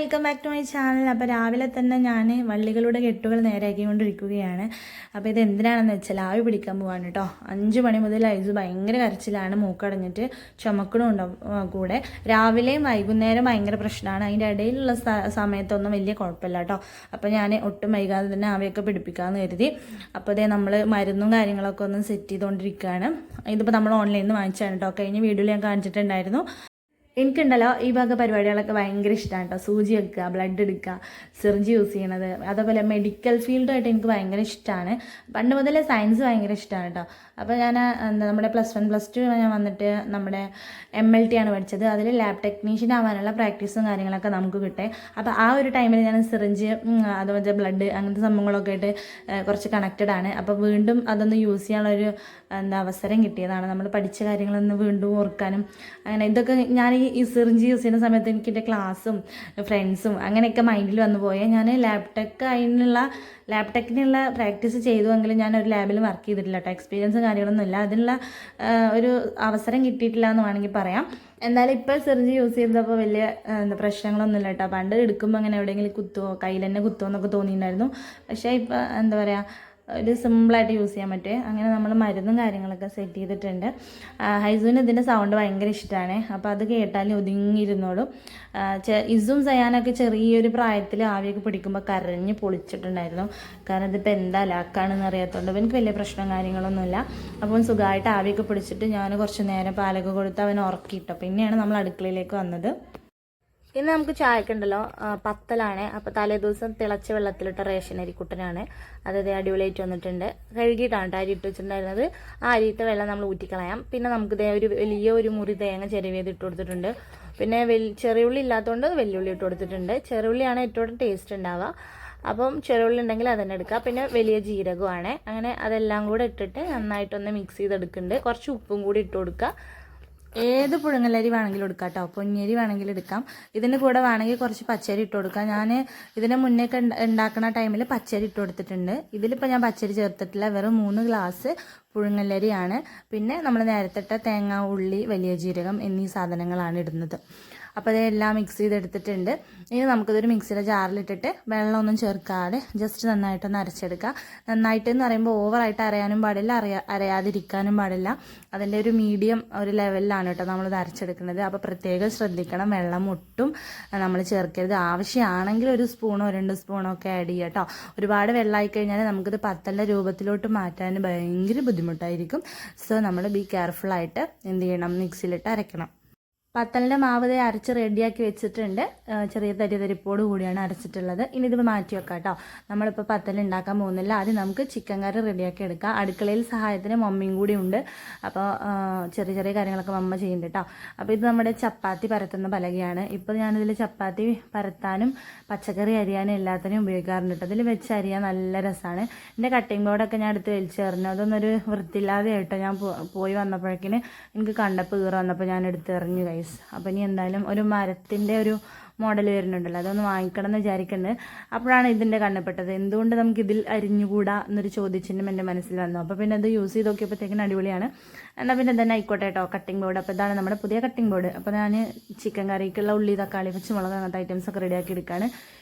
Welcome back to my channel. അപ്പോൾ രാവിലെ തന്നെ ഞാൻ വള്ളികളുടെ കെട്ടുകൾ നേരെയാക്കിക്കൊണ്ടിരിക്കുകയാണ്. അപ്പോൾ ഇത് എന്തിനാണെന്ന് വെച്ചാൽ ആവി പിടിക്കാൻ പോവാണ് കേട്ടോ. 5 മണി മുതൽ ഐസ് ഭയങ്കര കരച്ചിലാണ്, മൂക്കടഞ്ഞിട്ട് ചുമക്കണമുണ്ടാവും കൂടെ. രാവിലെയും വൈകുന്നേരം ഭയങ്കര പ്രശ്നമാണ്, അതിൻ്റെ ഇടയിലുള്ള സമയത്തൊന്നും വലിയ കുഴപ്പമില്ല കേട്ടോ. അപ്പോൾ ഞാൻ ഒട്ടും വൈകാതെ തന്നെ ആവിയൊക്കെ പിടിപ്പിക്കാമെന്ന് കരുതി. അപ്പോൾ അതേ നമ്മൾ മരുന്നും കാര്യങ്ങളൊക്കെ ഒന്ന് സെറ്റ് ചെയ്തുകൊണ്ടിരിക്കുകയാണ്. ഇതിപ്പോൾ നമ്മൾ ഓൺലൈനിൽ നിന്ന് വാങ്ങിച്ചാണ് കേട്ടോ. കഴിഞ്ഞ വീഡിയോയിൽ ഞാൻ കാണിച്ചിട്ടുണ്ടായിരുന്നു. എനിക്കുണ്ടല്ലോ ഈ വക പരിപാടികളൊക്കെ ഭയങ്കര ഇഷ്ടമാണ് കേട്ടോ. സൂചി വെക്കുക, ബ്ലഡ് എടുക്കുക, സിറിഞ്ച് യൂസ് ചെയ്യണത്, അതേപോലെ മെഡിക്കൽ ഫീൽഡായിട്ട് എനിക്ക് ഭയങ്കര ഇഷ്ടമാണ്. പണ്ട് മുതലേ സയൻസ് ഭയങ്കര ഇഷ്ടമാണ് കേട്ടോ. അപ്പോൾ ഞാൻ നമ്മുടെ +1 +2 ഞാൻ വന്നിട്ട് നമ്മുടെ MLT ആണ് പഠിച്ചത്. അതിൽ ലാബ് ടെക്നീഷ്യൻ ആവാനുള്ള പ്രാക്ടീസും കാര്യങ്ങളൊക്കെ നമുക്ക് കിട്ടേ. അപ്പോൾ ആ ഒരു ടൈമിൽ ഞാൻ സിറിഞ്ച് അതുപോലെ ബ്ലഡ് അങ്ങനത്തെ സംഭവങ്ങളൊക്കെ ആയിട്ട് കുറച്ച് കണക്റ്റഡ് ആണ്. അപ്പോൾ വീണ്ടും അതൊന്ന് യൂസ് ചെയ്യാനുള്ളൊരു അവസരം കിട്ടിയതാണ്. നമ്മൾ പഠിച്ച കാര്യങ്ങളൊന്ന് വീണ്ടും ഓർക്കാനും അങ്ങനെ ഇതൊക്കെ ഞാൻ ഈ സിറിഞ്ച് യൂസ് ചെയ്യുന്ന സമയത്ത് എനിക്ക് എൻ്റെ ക്ലാസ്സും ഫ്രണ്ട്സും അങ്ങനെയൊക്കെ മൈൻഡിൽ വന്നു പോയേ. ഞാൻ ലാബ് ടെക്കിനുള്ള പ്രാക്ടീസ് ചെയ്തുവെങ്കിലും ഞാൻ ഒരു ലാബിൽ വർക്ക് ചെയ്തിട്ടില്ല കേട്ടോ. എക്സ്പീരിയൻസും കാര്യങ്ങളൊന്നും ഇല്ല, അതിനുള്ള ഒരു അവസരം കിട്ടിയിട്ടില്ല എന്ന് വേണമെങ്കിൽ പറയാം. എന്തായാലും ഇപ്പോൾ സിറിഞ്ച് യൂസ് ചെയ്തപ്പോൾ വലിയ പ്രശ്നങ്ങളൊന്നുമില്ല കേട്ടോ. പണ്ട് എടുക്കുമ്പോൾ അങ്ങനെ എവിടെയെങ്കിലും കുത്തുമോ കയ്യിൽ തന്നെ കുത്തുമോ എന്നൊക്കെ തോന്നിയിട്ടുണ്ടായിരുന്നു. പക്ഷേ ഇപ്പോൾ എന്താ പറയുക, ഒരു സിമ്പിളായിട്ട് യൂസ് ചെയ്യാൻ പറ്റും. അങ്ങനെ നമ്മൾ മരുന്നും കാര്യങ്ങളൊക്കെ സെറ്റ് ചെയ്തിട്ടുണ്ട്. ഹൈസൂന് ഇതിൻ്റെ സൗണ്ട് ഭയങ്കര ഇഷ്ടമാണ്. അപ്പോൾ അത് കേട്ടാലും ഒതുങ്ങിയിരുന്നോളും. ഇസും സയാനൊക്കെ ചെറിയൊരു പ്രായത്തിൽ ആവിയൊക്കെ പിടിക്കുമ്പോൾ കരഞ്ഞ് പൊളിച്ചിട്ടുണ്ടായിരുന്നു. കാരണം ഇതിപ്പോൾ എന്താ ലാക്കാണെന്ന് അറിയാത്തതുകൊണ്ട് എനിക്ക് വലിയ പ്രശ്നം കാര്യങ്ങളൊന്നുമില്ല. അപ്പം സുഖമായിട്ട് ആവിയൊക്കെ പിടിച്ചിട്ട് ഞാൻ കുറച്ച് നേരം പാലൊക്കെ കൊടുത്ത് അവനെ ഉറക്കിയിട്ടോ. പിന്നെയാണ് നമ്മൾ അടുക്കളയിലേക്ക് വന്നത്. ഇന്ന് നമുക്ക് ചായക്കുണ്ടല്ലോ പത്തലാണ്. അപ്പോൾ തലേ ദിവസം തിളച്ച വെള്ളത്തിലിട്ട റേഷൻ അരിക്കുട്ടനാണ്. അതായത് അടിപൊളിയായിട്ട് വന്നിട്ടുണ്ട്. കഴുകിയിട്ടാണ് അരി ഇട്ട് വെച്ചിട്ടുണ്ടായിരുന്നത്. ആ അരിയിട്ട വെള്ളം നമ്മൾ ഊറ്റിക്കളയാം. പിന്നെ നമുക്ക് വലിയ മുറി തേങ്ങ ചെരുവിയത് ഇട്ട് കൊടുത്തിട്ടുണ്ട്. പിന്നെ ചെറിയുള്ളി ഇല്ലാത്തതുകൊണ്ട് വെല്ലുള്ളി ഇട്ട് കൊടുത്തിട്ടുണ്ട്. ചെറിയുള്ളിയാണ് ഏറ്റവും ടേസ്റ്റ് ഉണ്ടാവുക. അപ്പം ചെറുള്ളി ഉണ്ടെങ്കിൽ അതന്നെ എടുക്കുക. പിന്നെ വലിയ ജീരകമാണ്. അങ്ങനെ അതെല്ലാം കൂടെ ഇട്ടിട്ട് നന്നായിട്ടൊന്ന് മിക്സ് ചെയ്തെടുക്കുന്നുണ്ട്. കുറച്ച് ഉപ്പും കൂടി ഇട്ട് കൊടുക്കുക. ഏത് പുഴുങ്ങലരി വേണമെങ്കിലും എടുക്കാം കേട്ടോ. പൊന്നിയരി വേണമെങ്കിലും എടുക്കാം. ഇതിൻ്റെ കൂടെ വേണമെങ്കിൽ കുറച്ച് പച്ചരി ഇട്ട് കൊടുക്കാം. ഞാൻ ഇതിന് മുന്നേ ഉണ്ടാക്കുന്ന ടൈമിൽ പച്ചരി ഇട്ട് കൊടുത്തിട്ടുണ്ട്. ഇതിലിപ്പോൾ ഞാൻ പച്ചരി ചേർത്തിട്ടില്ല. വെറും 3 ഗ്ലാസ് പുഴുങ്ങലരിയാണ്. പിന്നെ നമ്മൾ നേരത്തെ ഇട്ട തേങ്ങ, ഉള്ളി, വലിയ ജീരകം എന്നീ സാധനങ്ങളാണ് ഇടുന്നത്. അപ്പോൾ അതെല്ലാം മിക്സ് ചെയ്തെടുത്തിട്ടുണ്ട്. ഇനി നമുക്കിതൊരു മിക്സിയുടെ ജാറിലിട്ടിട്ട് വെള്ളമൊന്നും ചേർക്കാതെ ജസ്റ്റ് നന്നായിട്ടൊന്ന് അരച്ചെടുക്കുക. നന്നായിട്ട് എന്ന് പറയുമ്പോൾ ഓവറായിട്ട് അരയാനും പാടില്ല, അരയാതിരിക്കാനും പാടില്ല. അതിൻ്റെ ഒരു മീഡിയം ഒരു ലെവലിലാണ് കേട്ടോ നമ്മളിത് അരച്ചെടുക്കുന്നത്. അപ്പോൾ പ്രത്യേകം ശ്രദ്ധിക്കണം, വെള്ളം ഒട്ടും നമ്മൾ ചേർക്കരുത്. ആവശ്യമാണെങ്കിൽ 1 സ്പൂണോ 2 സ്പൂണോ ഒക്കെ ആഡ് ചെയ്യുക കേട്ടോ. ഒരുപാട് വെള്ളമായി കഴിഞ്ഞാൽ നമുക്കിത് പത്തലിൻ്റെ രൂപത്തിലോട്ട് മാറ്റാൻ ഭയങ്കര ബുദ്ധിമുട്ടായിരിക്കും. സോ നമ്മൾ ബി കെയർഫുള്ളായിട്ട് എന്ത് ചെയ്യണം, മിക്സിയിലിട്ട് അരയ്ക്കണം. പത്തലിൻ്റെ മാവ് അരച്ച് റെഡിയാക്കി വെച്ചിട്ടുണ്ട്. ചെറിയ തരിപ്പോട് കൂടിയാണ് അരച്ചിട്ടുള്ളത്. ഇനി ഇത് മാറ്റി വെക്കാം കേട്ടോ. നമ്മളിപ്പോൾ പത്തൽ ഉണ്ടാക്കാൻ പോകുന്നില്ല. ആദ്യം നമുക്ക് ചിക്കൻ കറി റെഡിയാക്കി എടുക്കാം. അടുക്കളയിൽ സഹായത്തിന് മമ്മിയും കൂടി ഉണ്ട്. അപ്പോൾ ചെറിയ കാര്യങ്ങളൊക്കെ മമ്മ ചെയ്യുന്നുണ്ട് കേട്ടോ. അപ്പോൾ ഇത് നമ്മുടെ ചപ്പാത്തി പരത്തുന്ന പലകയാണ്. ഇപ്പോൾ ഞാനിതിൽ ചപ്പാത്തി പരത്താനും പച്ചക്കറി അരിയാനും എല്ലാത്തിനും ഉപയോഗിക്കാറുണ്ട് കേട്ടോ. ഇതിൽ വെച്ച് അരിയാൻ നല്ല രസമാണ്. എൻ്റെ കട്ടിംഗ് ബോർഡൊക്കെ ഞാൻ എടുത്ത് വലിച്ചെറിഞ്ഞു. അതൊന്നൊരു വൃത്തിയില്ലാതെ കേട്ടോ. ഞാൻ പോയി വന്നപ്പോഴേക്കിന് എനിക്ക് കണ്ടപ്പോൾ വന്നപ്പോൾ ഞാൻ എടുത്തെറിഞ്ഞു കൈ. അപ്പം ഇനി എന്തായാലും ഒരു മരത്തിൻ്റെ ഒരു മോഡൽ വരുന്നുണ്ടല്ലോ, അതൊന്ന് വാങ്ങിക്കണം എന്ന് വിചാരിക്കുന്നുണ്ട്. അപ്പോഴാണ് ഇതിൻ്റെ കണ്ണപ്പെട്ടത്. എന്തുകൊണ്ട് നമുക്ക് ഇതിൽ അരിഞ്ഞുകൂടാ എന്നൊരു ചോദ്യചിഹ്നം എൻ്റെ മനസ്സിൽ വന്നു. അപ്പോൾ പിന്നെ അത് യൂസ് ചെയ്ത് നോക്കിയപ്പോഴത്തേക്കിനും അടിപൊളിയാണ്. എന്നാൽ പിന്നെ തന്നെ ആയിക്കോട്ടെ കേട്ടോ കട്ടിംഗ് ബോർഡ്. അപ്പോൾ ഇതാണ് നമ്മുടെ പുതിയ കട്ടിംഗ് ബോർഡ്. അപ്പോൾ ഞാൻ ചിക്കൻ കറിക്കുള്ള ഉള്ളി, തക്കാളി, പച്ചമുളക് അങ്ങനത്തെ ഐറ്റംസൊക്കെ റെഡിയാക്കി എടുക്കുകയാണ്.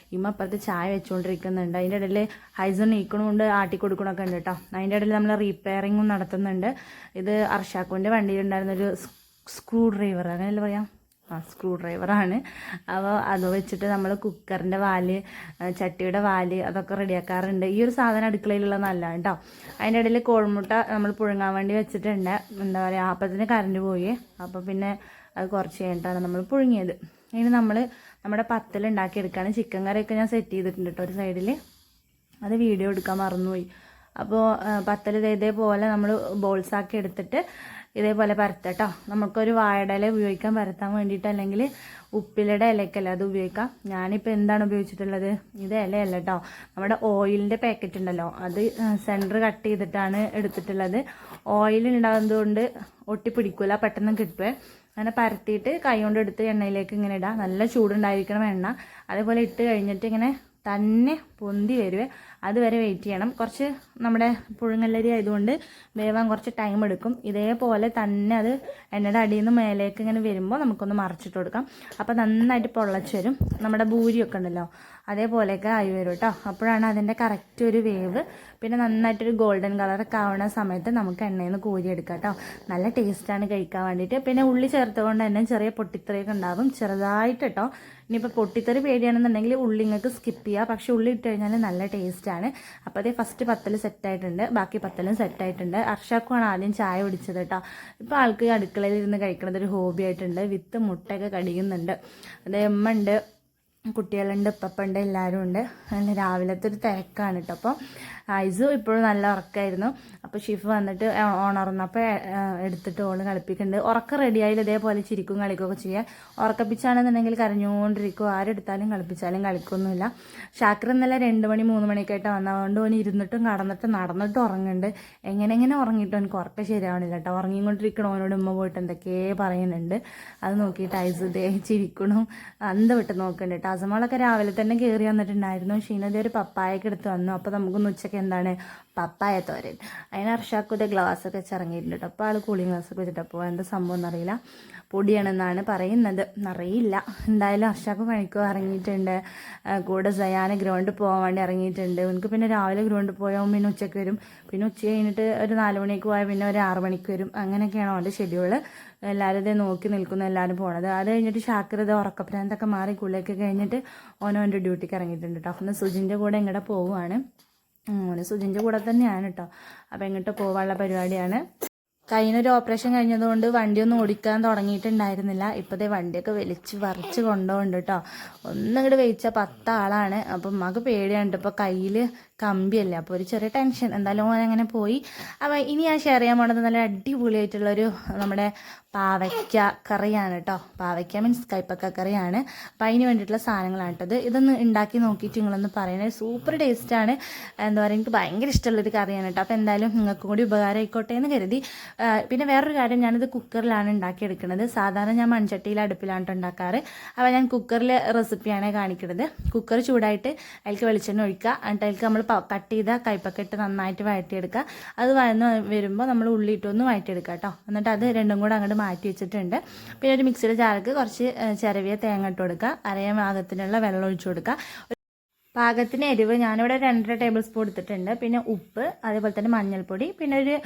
അപ്പുറത്ത് ചായ വെച്ചുകൊണ്ടിരിക്കുന്നുണ്ട്. അതിൻ്റെ ഇടയിൽ ഹൈസൺ നീക്കണമുണ്ട്, ആട്ടി കൊടുക്കണമൊക്കെ ഉണ്ട് കേട്ടോ. അതിൻ്റെ ഇടയിൽ നമ്മൾ റീപ്പയറിങ്ങും നടത്തുന്നുണ്ട്. ഇത് അർഷാക്കുവിൻ്റെ വണ്ടിയിലുണ്ടായിരുന്നൊരു സ്ക്രൂ ഡ്രൈവർ, അങ്ങനെയല്ലേ പറയാം, സ്ക്രൂ ഡ്രൈവറാണ്. അപ്പോൾ അത് വെച്ചിട്ട് നമ്മൾ കുക്കറിൻ്റെ വാല്, ചട്ടിയുടെ വാല് അതൊക്കെ റെഡിയാക്കാറുണ്ട്. ഈ ഒരു സാധനം അടുക്കളയിലുള്ള നല്ലതാണ് കേട്ടോ. അതിൻ്റെ ഇടയിൽ കോഴിമുട്ട നമ്മൾ പുഴുങ്ങാൻ വേണ്ടി വെച്ചിട്ടുണ്ട്. എന്താ പറയുക, അപ്പത്തിന് കറണ്ട് പോയി. അപ്പോൾ പിന്നെ അത് കുറച്ച് കഴിഞ്ഞിട്ടാണ് നമ്മൾ പുഴുങ്ങിയത്. ഇനി നമ്മുടെ പത്തൽ ഉണ്ടാക്കിയെടുക്കുകയാണ്. ചിക്കൻ കറിയൊക്കെ ഞാൻ സെറ്റ് ചെയ്തിട്ടുണ്ട് കേട്ടോ ഒരു സൈഡിൽ. അത് വീഡിയോ എടുക്കാൻ മറന്നുപോയി. അപ്പോൾ പത്തൽ ഇതേപോലെ നമ്മൾ ബോൾസാക്കി എടുത്തിട്ട് ഇതേപോലെ പരത്തട്ടോ. നമുക്കൊരു വാഴയുടെ ഇല ഉപയോഗിക്കാൻ പരത്താൻ വേണ്ടിയിട്ട്, അല്ലെങ്കിൽ ഉപ്പിലയുടെ ഇലയ്ക്കല്ല അത് ഉപയോഗിക്കാം. ഞാനിപ്പോൾ എന്താണ് ഉപയോഗിച്ചിട്ടുള്ളത്, ഇത് ഇലയല്ല കേട്ടോ, നമ്മുടെ ഓയിലിൻ്റെ പാക്കറ്റ് ഉണ്ടല്ലോ, അത് സെൻറ്റർ കട്ട് ചെയ്തിട്ടാണ് എടുത്തിട്ടുള്ളത്. ഓയിൽ ഉണ്ടാകുന്നതുകൊണ്ട് ഒട്ടിപ്പിടിക്കില്ല, പെട്ടെന്ന് കിട്ടുമേ. അങ്ങനെ പരത്തിയിട്ട് കൈ കൊണ്ട് എടുത്ത് എണ്ണയിലേക്ക് ഇങ്ങനെ ഇടാം. നല്ല ചൂടുണ്ടായിരിക്കണം എണ്ണ. അതേപോലെ ഇട്ട് കഴിഞ്ഞിട്ട് ഇങ്ങനെ തന്നെ പൊന്തി വരുവേ, അതുവരെ വെയിറ്റ് ചെയ്യണം. കുറച്ച് നമ്മുടെ പുഴുങ്ങല്ലരി ആയതുകൊണ്ട് വേവാൻ കുറച്ച് ടൈം എടുക്കും. ഇതേപോലെ തന്നെ അത് എണ്ണയുടെ അടിയിൽ നിന്ന് മേലേക്ക് ഇങ്ങനെ വരുമ്പോൾ നമുക്കൊന്ന് മറിച്ചിട്ട് കൊടുക്കാം. അപ്പോൾ നന്നായിട്ട് പൊള്ളച്ച് വരും. നമ്മുടെ ഭൂരിയൊക്കെ ഉണ്ടല്ലോ അതേപോലെയൊക്കെ ആയി വരും കേട്ടോ. അപ്പോഴാണ് അതിൻ്റെ കറക്റ്റ് ഒരു വേവ്. പിന്നെ നന്നായിട്ടൊരു ഗോൾഡൻ കളറൊക്കെ ആവുന്ന സമയത്ത് നമുക്ക് എണ്ണയിൽ നിന്ന് കോരിയെടുക്കാം കേട്ടോ. നല്ല ടേസ്റ്റാണ് കഴിക്കാൻ വേണ്ടിയിട്ട്. പിന്നെ ഉള്ളി ചേർത്തുകൊണ്ട് തന്നെ ചെറിയ പൊട്ടിത്തെറിയൊക്കെ ഉണ്ടാവും ചെറുതായിട്ട് കേട്ടോ. ഇനിയിപ്പോൾ പൊട്ടിത്തെറി പേടിയാണെന്നുണ്ടെങ്കിൽ ഉള്ളി നിങ്ങൾക്ക് സ്കിപ്പ് ചെയ്യുക. പക്ഷേ ഉള്ളി ഇട്ട് കഴിഞ്ഞാൽ നല്ല ടേസ്റ്റാണ്. അപ്പോൾ അതേ ഫസ്റ്റ് പത്തൽ സെറ്റായിട്ടുണ്ട്, ബാക്കി പത്തലും സെറ്റായിട്ടുണ്ട്. അർഷാക്കുമാണ് ആദ്യം ചായ കുടിച്ചത് കേട്ടോ. ഇപ്പോൾ ആൾക്ക് അടുക്കളയിൽ ഇരുന്ന് കഴിക്കുന്നത് ഒരു ഹോബി ആയിട്ടുണ്ട്. വിത്ത് മുട്ടയൊക്കെ കടിക്കുന്നുണ്ട്. അതേ അമ്മ ഉണ്ട്, കുട്ടികളുണ്ട്, ഉപ്പപ്പുണ്ട്, എല്ലാവരും ഉണ്ട്. അങ്ങനെ രാവിലത്തെ ഒരു തിരക്കാണ് കേട്ടോ. അപ്പോൾ ഐസു ഇപ്പോഴും നല്ല ഉറക്കമായിരുന്നു. അപ്പോൾ ഷിഫ് വന്നിട്ട് ഉണർന്നപ്പോൾ എടുത്തിട്ട് ഓള് കളിപ്പിക്കുന്നുണ്ട്. ഉറക്കം റെഡിയായാലും ഇതേപോലെ ചിരിക്കും കളിക്കുകയൊക്കെ ചെയ്യുക. ഉറക്കപ്പിച്ചാണെന്നുണ്ടെങ്കിൽ കരഞ്ഞുകൊണ്ടിരിക്കും. ആരെടുത്താലും കളിപ്പിച്ചാലും കളിക്കൊന്നുമില്ല. ഷാക്കിർ ഇന്നലെ 2 മണി 3 മണിയൊക്കെ ആയിട്ട് വന്നതുകൊണ്ട് ഓന് ഇരുന്നിട്ടും കടന്നിട്ടും നടന്നിട്ടും ഉറങ്ങുന്നുണ്ട്. എങ്ങനെ ഉറങ്ങിയിട്ടും എനിക്ക് ഉറക്കം ശരിയാവണില്ല കേട്ടോ. ഉറങ്ങിക്കൊണ്ടിരിക്കണം. ഓനോട് ഉമ്മ പോയിട്ട് എന്തൊക്കെയോ പറയുന്നുണ്ട്. അത് നോക്കിയിട്ട് ഐസു ദേ ചിരിക്കണം, അന്ത വിട്ട് നോക്കുന്നുണ്ട്. അസമോളൊക്കെ രാവിലെ തന്നെ കയറി വന്നിട്ടുണ്ടായിരുന്നു. ഷീനതേ ഒരു പപ്പായൊക്കെ എടുത്ത് വന്നു. അപ്പോൾ നമുക്കൊന്ന് ഉച്ചയ്ക്ക് എന്താണ് പപ്പായ തോരൻ. അതിന് അർഷാക്കുൻ്റെ ഗ്ലാസ്സൊക്കെ വെച്ചിറങ്ങിയിട്ടുണ്ട് കേട്ടോ. അപ്പോൾ ആൾ കൂളിംഗ് ഗ്ലാസ്സൊക്കെ വെച്ചിട്ടപ്പോൾ എന്താ സംഭവം എന്നറിയില്ല, പൊടിയാണെന്നാണ് പറയുന്നത്, അറിയില്ല. എന്തായാലും അർഷാക്ക് പണിക്കോ ഇറങ്ങിയിട്ടുണ്ട്. കൂടെ സയാന് ഗ്രൗണ്ടിൽ പോകാൻ വേണ്ടി ഇറങ്ങിയിട്ടുണ്ട്. എനിക്ക് പിന്നെ രാവിലെ ഗ്രൗണ്ടിൽ പോയാൽ പിന്നെ ഉച്ചയ്ക്ക് വരും. പിന്നെ ഉച്ച കഴിഞ്ഞിട്ട് ഒരു 4 മണിക്ക് പോയാൽ പിന്നെ ഒരു 6 മണിക്ക് വരും. അങ്ങനെയൊക്കെയാണ് അവൻ്റെ ഷെഡ്യൂള്. എല്ലാവരും ഇതേ നോക്കി നിൽക്കുന്നു, എല്ലാവരും പോണത്. അത് കഴിഞ്ഞിട്ട് ഷാക്കിർ ഇത് ഉറക്കപ്രാന്തൊക്കെ മാറി കുളിയൊക്കെ കഴിഞ്ഞിട്ട് ഓൻ്റെ ഡ്യൂട്ടിക്ക് ഇറങ്ങിയിട്ടുണ്ട് കേട്ടോ. ഒന്ന് സുജിൻ്റെ കൂടെ ഇങ്ങോട്ട് പോവുകയാണ്. ഓന് സുജിൻ്റെ കൂടെ തന്നെയാണ് കേട്ടോ. അപ്പോൾ എങ്ങോട്ട് പോകാനുള്ള പരിപാടിയാണ്. കയ്യിനൊരു ഓപ്പറേഷൻ കഴിഞ്ഞതുകൊണ്ട് വണ്ടിയൊന്നും ഓടിക്കാൻ തുടങ്ങിയിട്ടുണ്ടായിരുന്നില്ല. ഇപ്പോഴത്തെ വണ്ടിയൊക്കെ വലിച്ച് പറിച്ച് കൊണ്ടുപോകുന്നുണ്ട് കേട്ടോ. ഒന്നിങ്ങോട്ട് വെയിച്ചാൽ 10 ആളാണ്. അപ്പം ഉമ്മക്ക് പേടിയാണ്. ഇപ്പോൾ കയ്യിൽ കമ്പിയല്ലേ, അപ്പോൾ ഒരു ചെറിയ ടെൻഷൻ. എന്തായാലും ഓൻ അങ്ങനെ പോയി. അപ്പോൾ ഇനി ഞാൻ ഷെയർ ചെയ്യാൻ പോണത് നല്ല അടിപൊളിയായിട്ടുള്ളൊരു നമ്മുടെ പാവയ്ക്ക കറിയാണ് കേട്ടോ. പാവയ്ക്ക മീൻസ് കൈപ്പക്ക കറിയാണ്. അപ്പം അതിന് വേണ്ടിയിട്ടുള്ള സാധനങ്ങളാണ് കേട്ടത്. ഇതൊന്ന് ഉണ്ടാക്കി നോക്കിയിട്ട് നിങ്ങളൊന്ന് പറയണേ. സൂപ്പർ ടേസ്റ്റാണ്. എന്താ പറയുക, എനിക്ക് ഭയങ്കര ഇഷ്ടമുള്ളൊരു കറിയാണ് കേട്ടോ. അപ്പോൾ എന്തായാലും നിങ്ങൾക്കും കൂടി ഉപകാരം ആയിക്കോട്ടെ എന്ന് കരുതി. പിന്നെ വേറൊരു കാര്യം, ഞാനിത് കുക്കറിലാണ് ഉണ്ടാക്കിയെടുക്കുന്നത്. സാധാരണ ഞാൻ മൺചട്ടിയിൽ അടുപ്പിലാണ് ഉണ്ടാക്കാറ്. അപ്പോൾ ഞാൻ കുക്കറിൽ റെസിപ്പിയാണ് കാണിക്കുന്നത്. കുക്കർ ചൂടായിട്ട് അതിലേക്ക് വെളിച്ചെണ്ണ ഒഴിക്കുക. എന്നിട്ട് അതിലേക്ക് നമ്മൾ കട്ട് ചെയ്ത കൈപ്പക്ക ഇട്ട് നന്നായിട്ട് വഴറ്റിയെടുക്കുക. അത് വഴന്ന് വരുമ്പോൾ നമ്മൾ ഉള്ളി ഇട്ടൊന്ന് വഴറ്റിയെടുക്കുക കേട്ടോ. എന്നിട്ട് അത് രണ്ടും കൂടെ അങ്ങോട്ട് മാറ്റി വെച്ചിട്ടുണ്ട്. പിന്നെ ഒരു മിക്സിയുടെ ജാർക്ക് കുറച്ച് ചിരവിയ തേങ്ങ ഇട്ട് കൊടുക്കുക. അരയ പാകത്തിനുള്ള വെള്ളം ഒഴിച്ചു കൊടുക്കുക. പാകത്തിന് എരിവ് ഞാനിവിടെ 2.5 ടേബിൾ സ്പൂൺ എടുത്തിട്ടുണ്ട്. പിന്നെ ഉപ്പ്, അതേപോലെ തന്നെ മഞ്ഞൾപ്പൊടി, പിന്നെ ഒരു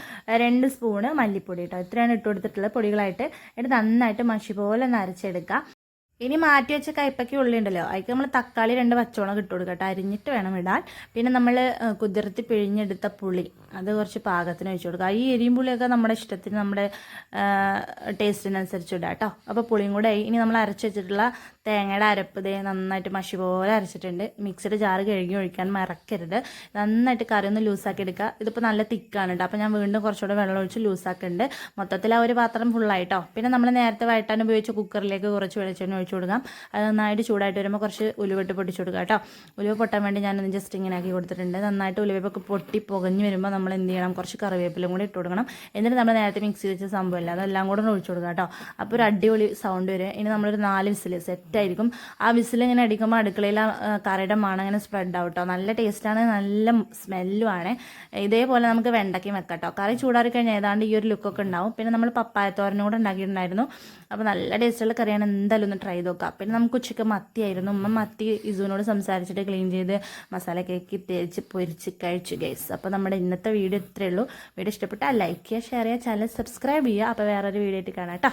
2 സ്പൂണ് മല്ലിപ്പൊടി കേട്ടോ. ഇത്രയാണ് ഇട്ട് കൊടുത്തിട്ടുള്ള പൊടികളായിട്ട്. എന്നിട്ട് നന്നായിട്ട് മഷി പോലെ നരച്ചെടുക്കുക. ഇനി മാറ്റി വെച്ച കൈപ്പയ്ക്ക് ഉള്ളി ഉണ്ടല്ലോ, അതിക്ക് നമ്മൾ തക്കാളി 2 പച്ചമുളക് ഇട്ട് കൊടുക്കുക കേട്ടോ. അരിഞ്ഞിട്ട് വേണം ഇടാൻ. പിന്നെ നമ്മൾ കുതിർത്തി പിഴിഞ്ഞെടുത്ത പുളി അത് കുറച്ച് പാകത്തിന് ഒഴിച്ചു കൊടുക്കുക. ഈ എരിയും പുളിയൊക്കെ നമ്മുടെ ഇഷ്ടത്തിന്, നമ്മുടെ ടേസ്റ്റിനനുസരിച്ച് ഇടാം കേട്ടോ. അപ്പോൾ പുളിയും കൂടെ ആയി. ഇനി നമ്മൾ അരച്ച് വെച്ചിട്ടുള്ള തേങ്ങയുടെ അരപ്പ് ദേ നന്നായിട്ട് മഷി പോലെ അരച്ചിട്ടുണ്ട്. മിക്സിയുടെ ജാറ് കഴുകി ഒഴിക്കാൻ മറക്കരുത്. നന്നായിട്ട് കറി ഒന്ന് ലൂസാക്കി എടുക്കുക. ഇതിപ്പോൾ നല്ല തിക്കാണ് കേട്ടോ. അപ്പോൾ ഞാൻ വീണ്ടും കുറച്ചുകൂടെ വെള്ളം ഒഴിച്ച് ലൂസാക്കുന്നുണ്ട്. മൊത്തത്തിൽ ആ ഒരു പാത്രം ഫുള്ളായിട്ടോ. പിന്നെ നമ്മൾ നേരത്തെ വഴറ്റാൻ ഉപയോഗിച്ച കുക്കറിലേക്ക് കുറച്ച് വെളിച്ചെണ്ണ ഒഴിച്ചു കൊടുക്കാം. അത് നന്നായിട്ട് ചൂടായിട്ട് വരുമ്പോൾ കുറച്ച് ഉലുവട്ട് പൊട്ടിച്ചു കൊടുക്കുക കേട്ടോ. ഉലുവ പൊട്ടാൻ വേണ്ടി ഞാനൊന്ന് ജസ്റ്റ് ഇങ്ങനെ ആക്കി കൊടുത്തിട്ടുണ്ട്. നന്നായിട്ട് ഉലുവയൊക്കെ പൊട്ടി പുകഞ്ഞ് വരുമ്പോൾ നമ്മൾ എന്ത് ചെയ്യണം, കുറച്ച് കറിവേപ്പിലും കൂടി ഇട്ട് കൊടുക്കണം. എന്നിട്ട് നമ്മൾ നേരത്തെ മിക്സ് വെച്ച സംഭവമില്ല അതെല്ലാം കൂടെ ഒഴിച്ചു കൊടുക്കുക കേട്ടോ. അപ്പോൾ ഒരു അടിപൊളി സൗണ്ട് വരും. ഇനി നമ്മളൊരു 4 വിസിൽ സെറ്റായിരിക്കും. ആ വിസിൽ ഇങ്ങനെ അടിക്കുമ്പോൾ അടുക്കളയിൽ കറിയുടെ മണം ഇങ്ങനെ സ്പ്രെഡ് ആവും കേട്ടോ. നല്ല ടേസ്റ്റാണ്, നല്ല സ്മെല്ലുമാണ്. ഇതേപോലെ നമുക്ക് വെണ്ടയ്ക്കും വെക്കാം കേട്ടോ. കറി ചൂടാറി കഴിഞ്ഞാൽ ഏതാണ്ട് ഈ ഒരു ലുക്കൊക്കെ ഉണ്ടാവും. പിന്നെ നമ്മൾ പപ്പായത്തോരനും കൂടെ ഉണ്ടാക്കിയിട്ടുണ്ടായിരുന്നു. അപ്പോൾ നല്ല ടേസ്റ്റുള്ള കറിയാണ്. എന്തായാലും ഒന്ന് ട്രൈ ചെയ്ത് നോക്കാം. പിന്നെ നമുക്ക് ഉച്ചയ്ക്ക് മത്തിയായിരുന്നു. ഉമ്മ മത്തി ഇസുവിനോട് സംസാരിച്ചിട്ട് ക്ലീൻ ചെയ്ത് മസാല കേക്ക് തേച്ച് പൊരിച്ച് കഴിച്ചു ഗൈസ്. അപ്പോൾ നമ്മുടെ ഇന്നത്തെ വീഡിയോ ഇത്രയേ ഉള്ളൂ. വീഡിയോ ഇഷ്ടപ്പെട്ടാൽ ലൈക്ക് ചെയ്യുക, ഷെയർ ചെയ്യുക, ചാനൽ സബ്സ്ക്രൈബ് ചെയ്യുക. അപ്പോൾ വേറൊരു വീഡിയോ ആയിട്ട് കാണാം കേട്ടോ.